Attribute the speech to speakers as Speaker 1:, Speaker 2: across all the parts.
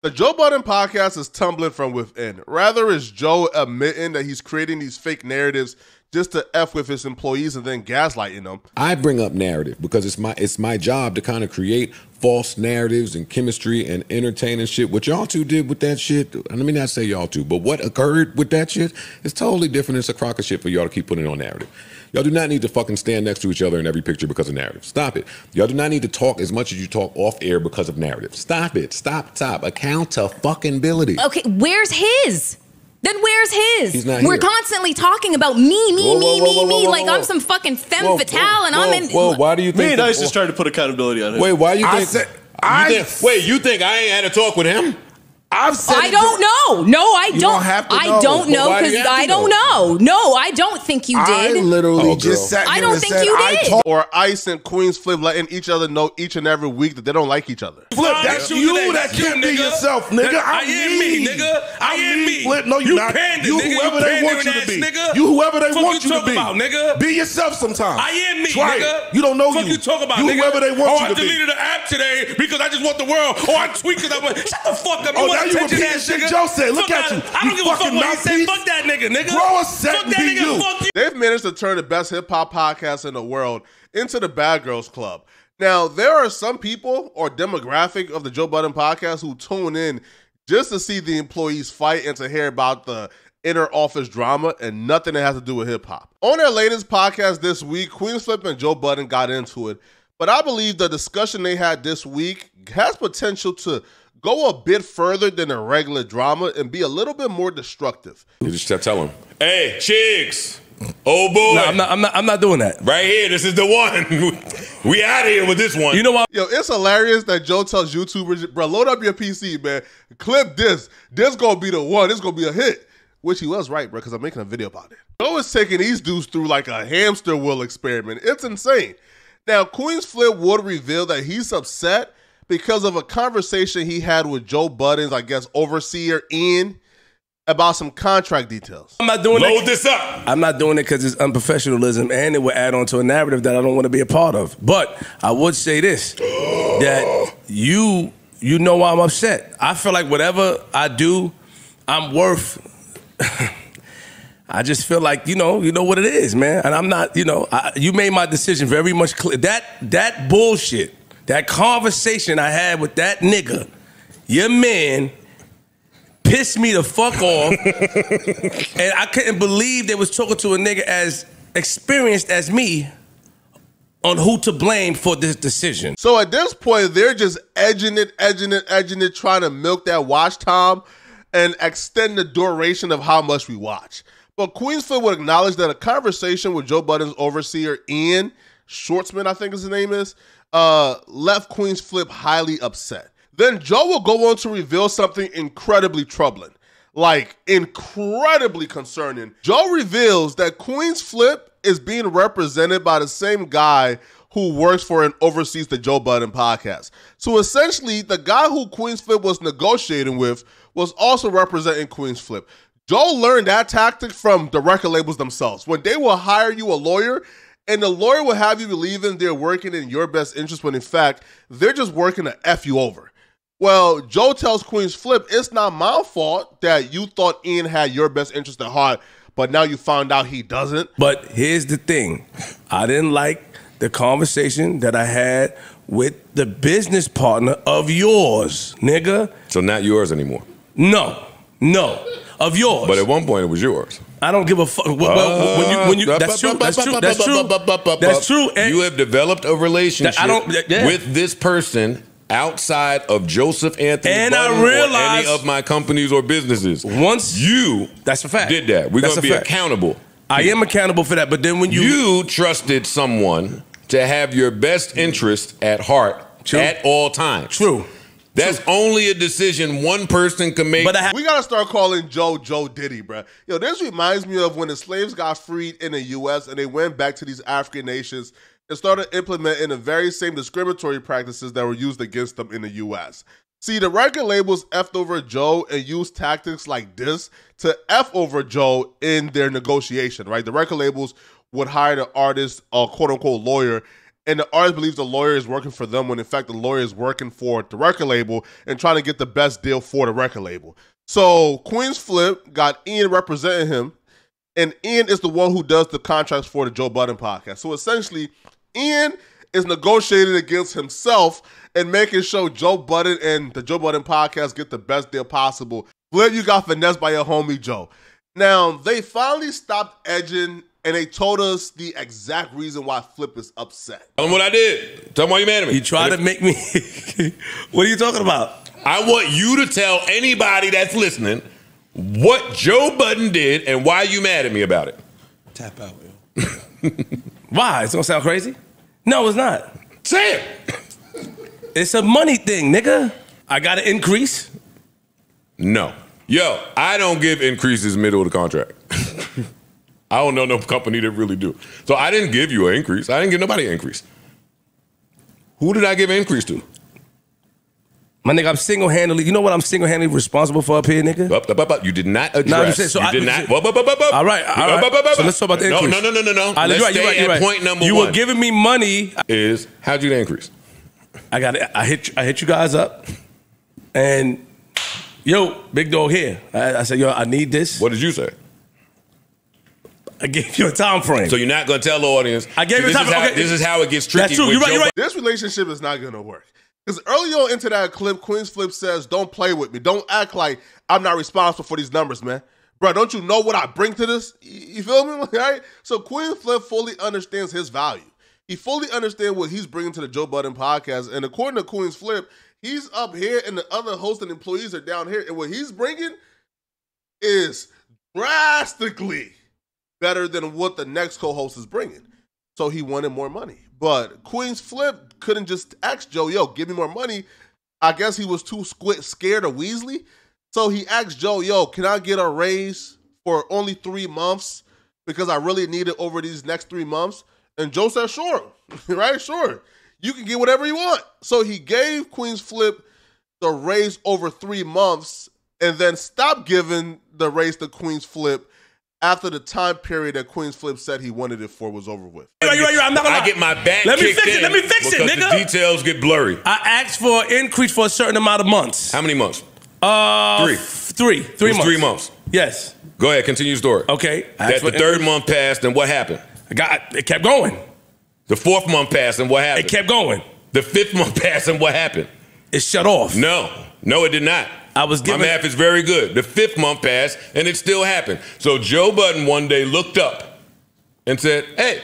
Speaker 1: The Joe Budden podcast is tumbling from within. Rather is Joe admitting that he's creating these fake narratives just to F with his employees and then gaslighting them.
Speaker 2: I bring up narrative because it's my job to kind of create false narratives and chemistry and entertaining shit. What y'all two did with that shit, let me not say y'all two, but what occurred with that shit is totally different. It's a crock of shit for y'all to keep putting on narrative. Y'all do not need to fucking stand next to each other in every picture because of narrative. Stop it. Y'all do not need to talk as much as you talk off air because of narrative. Stop it. Stop. Accountability.
Speaker 3: Okay, where's his? Then where's his?
Speaker 2: He's not
Speaker 3: We're
Speaker 2: here.
Speaker 3: constantly talking about me, like I'm some fucking femme fatale and I'm in.
Speaker 2: Whoa, why do you think?
Speaker 4: Me and Ice just tried to put accountability on him.
Speaker 2: Wait, why do you think? You think I ain't had a talk with him?
Speaker 3: I don't know. No, I don't. I don't know because I don't know. No, I don't think you did.
Speaker 5: I literally just sat here
Speaker 3: I don't
Speaker 5: and
Speaker 3: think
Speaker 5: said,
Speaker 3: you did.
Speaker 1: Or Ice and Queenz Flip letting each other know each and every week that they don't like each other.
Speaker 5: Flip, that's you that can't be yourself, nigga. I am me, nigga. I am me. Flip, no, you're not. You whoever they want you to be. You whoever they want you to be.
Speaker 6: Nigga.
Speaker 5: Be yourself sometimes.
Speaker 6: I am me,
Speaker 5: Try
Speaker 6: nigga.
Speaker 5: it. You don't know
Speaker 6: Fuck you talk about,
Speaker 5: you
Speaker 6: nigga.
Speaker 5: whoever they want you to
Speaker 6: I
Speaker 5: be.
Speaker 6: deleted the app today because I just want the world. Or I tweaked because I went, shut the fuck up.
Speaker 5: Oh, now
Speaker 6: want
Speaker 5: you
Speaker 6: attention,
Speaker 5: repeating
Speaker 6: ass
Speaker 5: shit
Speaker 6: nigga.
Speaker 5: Joe said. Look
Speaker 6: Fuck
Speaker 5: at you.
Speaker 6: I don't give a fuck what he said.
Speaker 5: mouthpiece.
Speaker 6: Fuck that nigga.
Speaker 5: Grow a set
Speaker 6: Fuck
Speaker 5: and
Speaker 6: that
Speaker 5: be
Speaker 6: nigga.
Speaker 5: you.
Speaker 6: Fuck you.
Speaker 1: They've managed to turn the best hip-hop podcast in the world into the Bad Girls Club. Now, there are some people or demographic of the Joe Budden podcast who tune in just to see the employees fight and to hear about the inner office drama and nothing that has to do with hip-hop. On their latest podcast this week, Queenz, Flip and Joe Budden got into it, but I believe the discussion they had this week has potential to go a bit further than a regular drama and be a little bit more destructive.
Speaker 2: You just tell him.
Speaker 6: Hey, chicks. Oh boy.
Speaker 4: No, I'm not doing that.
Speaker 6: Right here, this is the one. We out of here with this one.
Speaker 4: You know what?
Speaker 1: Yo, it's hilarious that Joe tells YouTubers, bro, load up your PC, man. Clip this. This gonna be the one. This gonna be a hit. Which he was right, bro, because I'm making a video about it. Joe is taking these dudes through like a hamster wheel experiment. It's insane. Now, Queenz Flip would reveal that he's upset because of a conversation he had with Joe Budden's, I guess, overseer, Ian, about some contract details.
Speaker 4: I'm not doing
Speaker 6: Load this up.
Speaker 4: I'm not doing it because it's unprofessionalism and it would add on to a narrative that I don't want to be a part of. But I would say this, that you know why I'm upset. I feel like whatever I do, I'm worth. I just feel like, you know what it is, man. And I'm not, you made my decision very much clear. That bullshit, that conversation I had with that nigga, your man, pissed me the fuck off. And I couldn't believe they was talking to a nigga as experienced as me on who to blame for this decision.
Speaker 1: So at this point, they're just edging it, trying to milk that watch time and extend the duration of how much we watch. But Queenz Flip would acknowledge that a conversation with Joe Budden's overseer, Ian Schwartzman, I think his name is, left Queenz Flip highly upset. Then Joe will go on to reveal something incredibly troubling, like incredibly concerning. Joe reveals that Queenz Flip is being represented by the same guy who works for and oversees the Joe Budden podcast. So essentially, the guy who Queenz Flip was negotiating with was also representing Queenz Flip. Joe learned that tactic from the record labels themselves. When they will hire you a lawyer, and the lawyer will have you believing they're working in your best interest when in fact, they're just working to F you over. Well, Joe tells Queenz Flip, it's not my fault that you thought Ian had your best interest at heart, but now you found out he doesn't.
Speaker 4: But here's the thing. I didn't like the conversation that I had with the business partner of yours, nigga.
Speaker 2: So not yours anymore.
Speaker 4: No. Of yours.
Speaker 2: But at one point it was yours.
Speaker 4: I don't give a fuck. When you, that's true. That's true. And
Speaker 2: you have developed a relationship with this person outside of Joseph Anthony
Speaker 4: and
Speaker 2: Budden
Speaker 4: I realized
Speaker 2: or any of my companies or businesses.
Speaker 4: Once
Speaker 2: you
Speaker 4: that's a fact.
Speaker 2: did that. We're going to be accountable.
Speaker 4: I am accountable for that. But then when
Speaker 2: you trusted someone to have your best interest at heart at all times.
Speaker 4: True.
Speaker 2: That's only a decision one person can make.
Speaker 1: We got to start calling Joe Diddy, bro. Yo, this reminds me of when the slaves got freed in the U.S. and they went back to these African nations and started implementing the very same discriminatory practices that were used against them in the U.S. See, the record labels effed over Joe and used tactics like this to F over Joe in their negotiation, right? The record labels would hire the artist, a quote-unquote lawyer, and the artist believes the lawyer is working for them when in fact the lawyer is working for the record label and trying to get the best deal for the record label. So Queenz Flip got Ian representing him, and Ian is the one who does the contracts for the Joe Budden podcast. So essentially, Ian is negotiating against himself and making sure Joe Budden and the Joe Budden podcast get the best deal possible. Flip, you got finessed by your homie Joe. Now, they finally stopped edging, and they told us the exact reason why Flip is upset.
Speaker 2: Tell them what I did. Tell them why you mad at me.
Speaker 4: You tried to make me... What are you talking about?
Speaker 2: I want you to tell anybody that's listening what Joe Budden did and why you mad at me about it.
Speaker 4: Tap out, yo. Why? It's gonna sound crazy? No, it's not.
Speaker 2: Say it.
Speaker 4: It's a money thing, nigga. I got an increase.
Speaker 2: No. Yo, I don't give increases middle of the contract. I don't know no company that really do. So I didn't give you an increase. I didn't give nobody an increase. Who did I give an increase to?
Speaker 4: My nigga, I'm single-handedly, you know what I'm single-handedly responsible for up here, nigga?
Speaker 2: You did not address.
Speaker 4: So
Speaker 2: you did not.
Speaker 4: All right. So let's talk about the increase.
Speaker 2: No. Let's stay at point number one.
Speaker 4: You were giving me money.
Speaker 2: How'd you increase?
Speaker 4: I hit you guys up, and yo, big dog here. I said, yo, I need this.
Speaker 2: What did you say?
Speaker 4: I gave you a time frame.
Speaker 2: So you're not gonna tell the audience.
Speaker 4: I gave you a time frame.
Speaker 2: This is how it gets tricky.
Speaker 4: That's true. You're right.
Speaker 1: This relationship is not gonna work. Because early on into that clip, Queenz Flip says, don't play with me. Don't act like I'm not responsible for these numbers, man. Bro, don't you know what I bring to this? You feel me? Right? So Queenz Flip fully understands his value. He fully understands what he's bringing to the Joe Budden podcast. And according to Queenz Flip, he's up here and the other hosts and employees are down here. And what he's bringing is drastically better than what the next co-host is bringing. So he wanted more money. But Queenz Flip couldn't just ask Joe, yo, give me more money. I guess he was too scared of Weasley. So he asked Joe, yo, can I get a raise for only 3 months? Because I really need it over these next 3 months. And Joe said, sure, right? Sure. You can get whatever you want. So he gave Queenz Flip the raise over 3 months and then stopped giving the raise to Queenz Flip after the time period that Queenz Flip said he wanted it for was over with.
Speaker 4: You're right. I'm not gonna lie.
Speaker 2: I get my back
Speaker 4: Let me
Speaker 2: kicked
Speaker 4: fix it.
Speaker 2: in
Speaker 4: Let me fix it, nigga.
Speaker 2: Because the details get blurry.
Speaker 4: I asked for an increase for a certain amount of months.
Speaker 2: How many months?
Speaker 4: 3 months.
Speaker 2: 3 months.
Speaker 4: Yes.
Speaker 2: Go ahead, continue the story.
Speaker 4: Okay.
Speaker 2: That the 3rd month passed, and what happened?
Speaker 4: It kept going.
Speaker 2: The 4th month passed, and what happened?
Speaker 4: It kept going.
Speaker 2: The 5th month passed, and what happened?
Speaker 4: It shut off.
Speaker 2: No, it did not.
Speaker 4: My
Speaker 2: math is very good. The 5th month passed, and it still happened. So Joe Budden one day looked up and said, hey,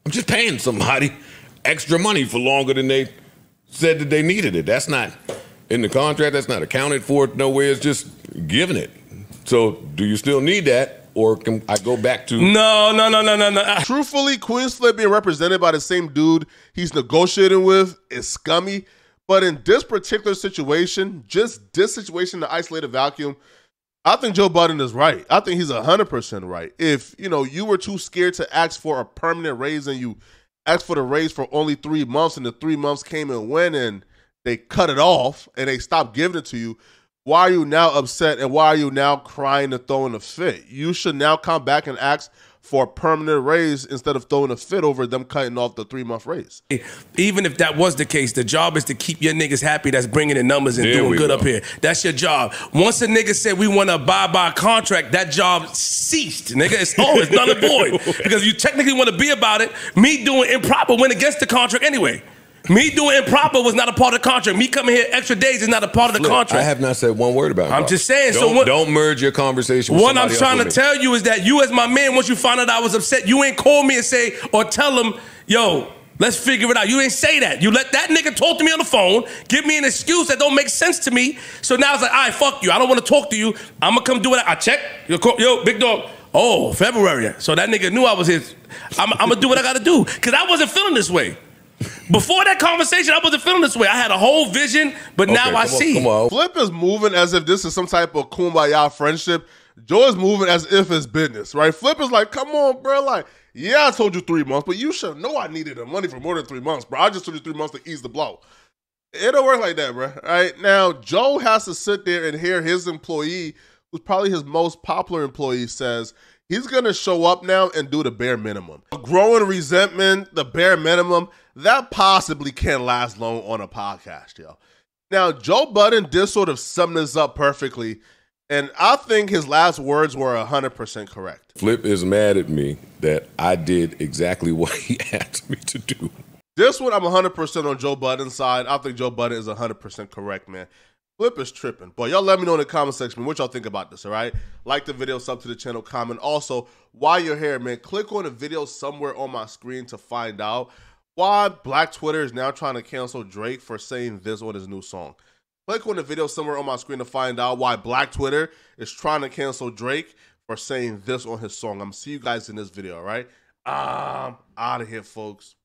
Speaker 2: I'm just paying somebody extra money for longer than they said that they needed it. That's not in the contract. That's not accounted for nowhere. It's just giving it. So do you still need that? Or can I go back to...
Speaker 4: No.
Speaker 1: Truthfully, Queenz Flip being represented by the same dude he's negotiating with is scummy. But in this particular situation, just this situation, the isolated vacuum, I think Joe Budden is right. I think he's 100% right. If, you were too scared to ask for a permanent raise and you asked for the raise for only 3 months and the 3 months came and went and they cut it off and they stopped giving it to you, why are you now upset and why are you now crying and throwing a fit? You should now come back and ask for a permanent raise instead of throwing a fit over them cutting off the 3-month raise.
Speaker 4: Even if that was the case, the job is to keep your niggas happy that's bringing in numbers and doing good up here. That's your job. Once a nigga said we want to abide by a contract, that job ceased, nigga. It's null and void. Because you technically want to be about it. Me doing improper went against the contract anyway. Me doing improper was not a part of the contract. Me coming here extra days is not a part of the contract.
Speaker 2: I have not said one word about it.
Speaker 4: I'm just saying.
Speaker 2: Don't merge your conversation with somebody else.
Speaker 4: What I'm trying to tell you is that you as my man, once you found out I was upset, you ain't call me and say, or tell him, yo, let's figure it out. You ain't say that. You let that nigga talk to me on the phone, give me an excuse that don't make sense to me. So now it's like, all right, fuck you. I don't want to talk to you. I'm going to come do it. I check. Yo, big dog. Oh, February. So that nigga knew I was his. I'm going to do what I got to do. Because I wasn't feeling this way. Before that conversation, I wasn't feeling this way. I had a whole vision, but now I see.
Speaker 2: Come on.
Speaker 1: Flip is moving as if this is some type of kumbaya friendship. Joe is moving as if it's business, right? Flip is like, come on, bro. Like, yeah, I told you 3 months, but you should know I needed the money for more than 3 months, bro. I just told you 3 months to ease the blow. It don't work like that, bro. All right? Now, Joe has to sit there and hear his employee, who's probably his most popular employee, says, He's going to show up now and do the bare minimum. Growing resentment, the bare minimum, that possibly can't last long on a podcast, yo. Now, Joe Budden did sort of sum this up perfectly, and I think his last words were 100% correct.
Speaker 2: Flip is mad at me that I did exactly what he asked me to do.
Speaker 1: This one, I'm 100% on Joe Budden's side. I think Joe Budden is 100% correct, man. Flip is tripping. But y'all let me know in the comment section what y'all think about this, all right? Like the video, sub to the channel, comment. Also, while you're here, man, click on the video somewhere on my screen to find out why Black Twitter is now trying to cancel Drake for saying this on his new song. Click on the video somewhere on my screen to find out why Black Twitter is trying to cancel Drake for saying this on his song. I'm going to see you guys in this video, all right? I'm out of here, folks.